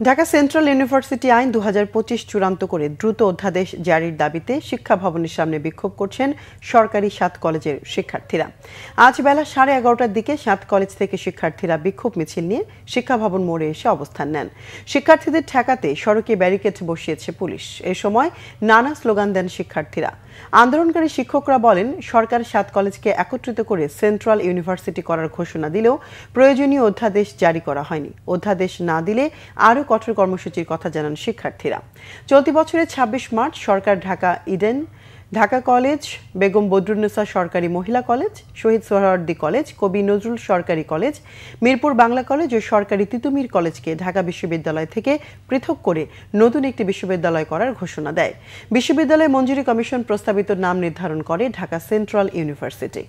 Dhaka central university আইন ২০২৫ চূড়ান্ত করে দ্রুত অধ্যাদেশ জারির দাবিতে শিক্ষা ভবনের সামনে বিক্ষোভ করছেন সরকারি ৭ কলেজের শিক্ষার্থীরা। আজ বেলা ১১:৩০টার দিকে ৭ কলেজ থেকে শিক্ষার্থীরা বিক্ষোভ মিছিল নিয়ে শিক্ষা ভবন মোড়ে এসে অবস্থান নেন। শিক্ষার্থীদের ঠেকাতে সড়কে ব্যারিকেড বসিয়েছে পুলিশ। এ সময় নানা স্লোগান দেন শিক্ষার্থীরা। আন্দোলনকারী শিক্ষকরা বলেন, সরকার ৭ কলেজকে একত্রিত করে সেন্ট্রাল ইউনিভার্সিটি করার ঘোষণা দিলেও প্রয়োজনীয় অধ্যাদেশ জারি করা হয়নি। অধ্যাদেশ না দিলে আরও কঠোর কর্মসূচির কথা জানান শিক্ষার্থীরা। চলতি বছরের ২৬ মার্চ সরকার ঢাকা ইডেন, ঢাকা কলেজ, বেগম বদরুন্নেসা সরকারি মহিলা কলেজ, শহীদ সোহরাওয়ার্দী কলেজ, কবি নজরুল সরকারি কলেজ, মিরপুর বাংলা কলেজ ও সরকারি তিতুমীর কলেজকে ঢাকা বিশ্ববিদ্যালয় থেকে পৃথক করে নতুন একটি বিশ্ববিদ্যালয় করার ঘোষণা দেয়। বিশ্ববিদ্যালয় মঞ্জুরি কমিশন প্রস্তাবিত নাম নির্ধারণ করে ঢাকা সেন্ট্রাল ইউনিভার্সিটি।